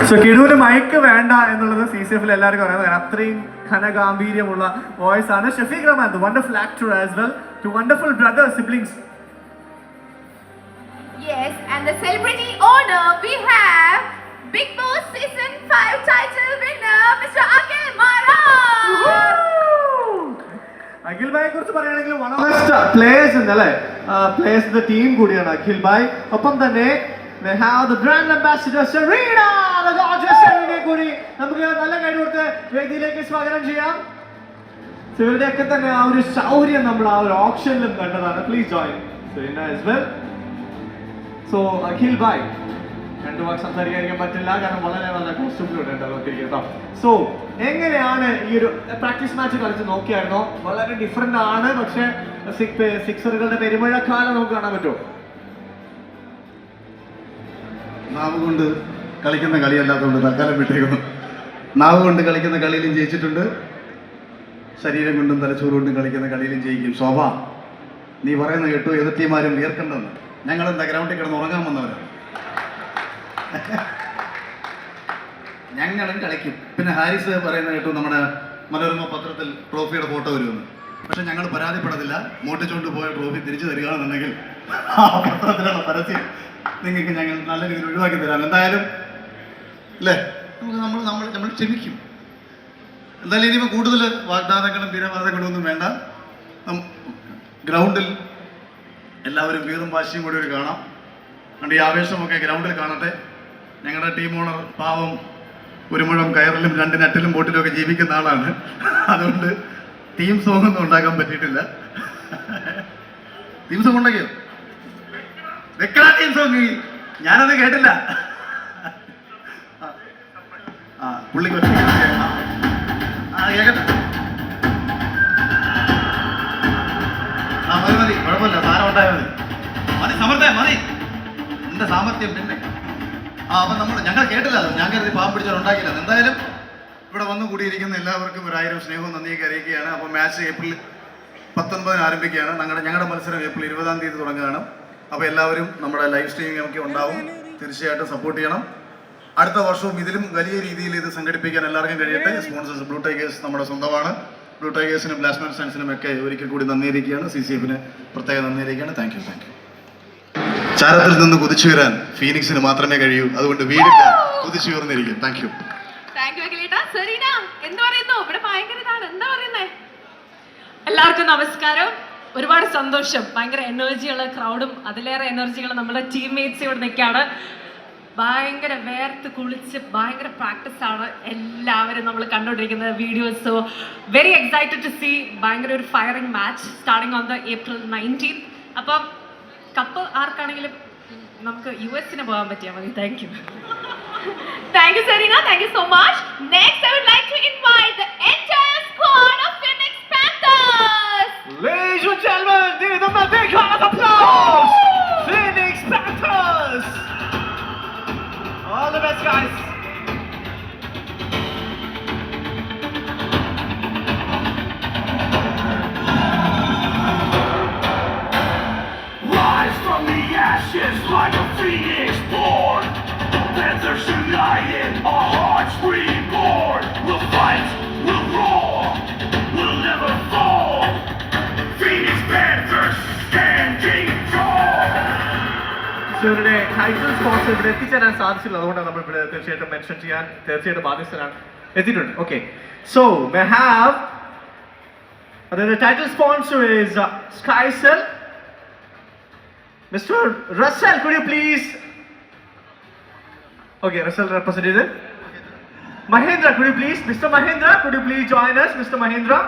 So കിടുവിന് mic വേണ്ട എന്നുള്ളത് CCF എല്ലാവർക്കും അറിയാം. അത്രയും ഘനഗാംഭീര്യമുള്ള വോയിസ് ആണ്. Shafeeq Rahman, the wonderful actor as well, two wonderful brothers, siblings. Yes, and the celebrity honor we have Bigg Boss season 5 title winner Mr. Akhil Maran. Akhil ഭായിയെ കുറിച്ച് പറയുകയാണെങ്കിൽ one of the players എന്നല്ലേ, പ്ലേയേഴ്സിന്റെ team കൂടിയാണ് അഖിൽ ഭായ്. ഒപ്പം തന്നെ we have the brand ambassador Serena, the gorgeous Serena കൂടി നമുക്ക് നല്ല കൈ കൊടുത്ത് വേദിയിലേക്ക് സ്വാഗതം ചെയ്യാം. ഇവരുടെയൊക്കെ തന്നെ ആ ഒരു ശൗര്യം നമ്മൾ ആ ഒരു ഓപ്ഷനിലും കണ്ടതാണ്. Please join Serena as well. So Akhil bhai, രണ്ടു വാക്ക് സംസാരിക്കാൻ പറ്റില്ല കാരണം വളരെ നല്ല കോസ്റ്റ്യൂമിലൂടെ കേട്ടോ. സോ എങ്ങനെയാണ് ഈ ഒരു പ്രാക്ടീസ് മാച്ച് കളിച്ച് നോക്കിയായിരുന്നോ? വളരെ ഡിഫറെന്റ് ആണ്, പക്ഷെ സിക്സറുകളുടെ പെരുമഴക്കാലം നമുക്ക് കാണാൻ പറ്റുമോ? നാവ് കൊണ്ട് കളിക്കുന്ന കളിയല്ലാത്തതുകൊണ്ട് തൽക്കാലം വിട്ടേക്കുന്നു. നാവ് കൊണ്ട് കളിക്കുന്ന കളിയിലും ജയിച്ചിട്ടുണ്ട്, ശരീരം കൊണ്ടും തലച്ചോറ് കൊണ്ടും കളിക്കുന്ന കളിയിലും ജയിക്കും. ശോഭ, നീ പറയുന്ന കേട്ടു എതിർ ടീമാരും വിയർക്കണ്ടെന്ന്. ഞങ്ങളെന്താ ഗ്രൗണ്ടിൽ കിടന്ന് ഉറങ്ങാൻ വന്നവരാണ്. ഞങ്ങളും കളിക്കും. പിന്നെ ഹാരിസ് പറയുന്ന കേട്ടു നമ്മുടെ മനോരമ പത്രത്തിൽ ട്രോഫിയുടെ ഫോട്ടോ വരുമെന്ന്. പക്ഷെ ഞങ്ങൾ പരാതിപ്പെടത്തില്ല. മോട്ടിച്ചുകൊണ്ട് പോയ ട്രോഫി തിരിച്ചു തരികയാണെന്നുണ്ടെങ്കിൽ ആ പത്രത്തിലുള്ള പരസ്യം നിങ്ങൾക്ക് ഞങ്ങൾ നല്ല രീതിയിൽ ഒഴിവാക്കി തരാം. എന്തായാലും അല്ലേ, നമുക്ക് നമ്മൾ ക്ഷമിക്കും. എന്തായാലും ഇനിയിപ്പോൾ കൂടുതൽ വാഗ്ദാനങ്ങളും വീരവാദങ്ങളും ഒന്നും വേണ്ട. ഗ്രൗണ്ടിൽ എല്ലാവരും വീറും വാശിയും കൂടി ഒരു കാണാം. അതുകൊണ്ട് ഈ ആവേശമൊക്കെ ഗ്രൗണ്ടിൽ കാണട്ടെ. ഞങ്ങളുടെ ടീം ഓണർ പാവം ഒരു മുഴം കയറിലും 2 നട്ടിലും ബോട്ടിലും ഒക്കെ ജീവിക്കുന്ന ആളാണ്. അതുകൊണ്ട് ടീം സോങ് ഒന്നും ഉണ്ടാക്കാൻ പറ്റിയിട്ടില്ല. ടീം സോങ് ഉണ്ടാക്കിയോ? വെക്കടാ ടീം സോങ്. ഞാനത് കേട്ടില്ല. പുള്ളിക്ക് കേക്കട്ടെ. മതി കുഴപ്പമില്ല, സാധനം ഉണ്ടായാൽ മതി സമർത്ഥ മതി. എന്റെ സാമർത്ഥ്യം പിന്നെ അപ്പം ഞങ്ങൾ കേട്ടില്ല. അത് ഞാൻ കരുതി പാവം പിടിച്ചാൽ ഉണ്ടാക്കില്ല. എന്തായാലും ഇവിടെ വന്നു കൂടിയിരിക്കുന്ന എല്ലാവർക്കും 1000 സ്നേഹവും നന്ദിയൊക്കെ അറിയിക്കുകയാണ്. അപ്പോൾ മാച്ച് ഏപ്രിൽ 19 ആരംഭിക്കുകയാണ്. ഞങ്ങളുടെ മത്സരം ഏപ്രിൽ 20 തീയതി തുടങ്ങുകയാണ്. അപ്പോൾ എല്ലാവരും നമ്മുടെ ലൈവ് സ്ട്രീമിംഗ് ഒക്കെ ഉണ്ടാവും. തീർച്ചയായിട്ടും സപ്പോർട്ട് ചെയ്യണം. അടുത്ത വർഷവും ഇതിലും വലിയ രീതിയിൽ ഇത് സംഘടിപ്പിക്കാൻ എല്ലാവർക്കും കഴിയട്ടെ. സ്പോൺസേഴ്സ് ബ്ലൂ ടൈഗേഴ്സ് നമ്മുടെ സ്വന്തമാണ്. ബ്ലൂ ടൈഗേഴ്സിനും ബ്ലാസ്റ്റ്മാൻ സയൻസിനും ഒക്കെ ഒരിക്കൽ കൂടി നന്ദിയിരിക്കുകയാണ്. CCFന് പ്രത്യേകം നന്ദിയിരിക്കുകയാണ്. Thank you. ചാരത്തിൽ നിന്ന് കുതിച്ചുയരാൻ ഫീനിക്സിന് മാത്രമേ കഴിയൂ. അതുകൊണ്ട് വീടില്ല, കുതിച്ചുയർന്നിരിക്കും. Thank you. എല്ലാവർക്കും നമസ്കാരം. ഒരുപാട് സന്തോഷം. ഭയങ്കര എനർജിയുള്ള ക്രൗഡും അതിലേറെ എനർജികൾ നമ്മുടെ ടീംമേറ്റ്സ് ഇവിടെ നിൽക്കുകയാണ്. ഭയങ്കര വേർത്ത് കുളിച്ച് ഭയങ്കര പ്രാക്ടീസ് ആണ് എല്ലാവരും നമ്മൾ കണ്ടുകൊണ്ടിരിക്കുന്ന videos. So very excited to see. ഭയങ്കര ഒരു firing match starting on the April 19. അപ്പം കപ്പ് ആർക്കാണെങ്കിലും നമുക്ക് US പോകാൻ പറ്റിയാൽ മതി. Thank you. Thank you, Serena. Thank you so much. Next, I would like to invite the entire squad of Phoenix Panthers. Ladies and gentlemen, give them a big round of applause. Phoenix Panthers. All the best, guys. Rise from the ashes like a phoenix born. Panthers united, our hearts reborn. We'll fight, we'll roar, we'll never fall. Phoenix Panthers standing tall. ഇവരുടെ title sponsor ഇവിടെ എത്തിച്ചേരാൻ സാധിച്ചില്ല. അതുകൊണ്ടാണ് നമ്മൾ ഇവിടെ തീർച്ചയായിട്ടും mention ചെയ്യാൻ തീർച്ചയായിട്ടും ബാധ്യസ്ഥനാണ്. എത്തിയിട്ടുണ്ട്. Okay, so we have the title sponsor is Skycell. Mr. Russell, could you please? Okay, Russell representative. Mahindra, could you please? Mr. Mahindra, could you please join us? Mr. Mahindra.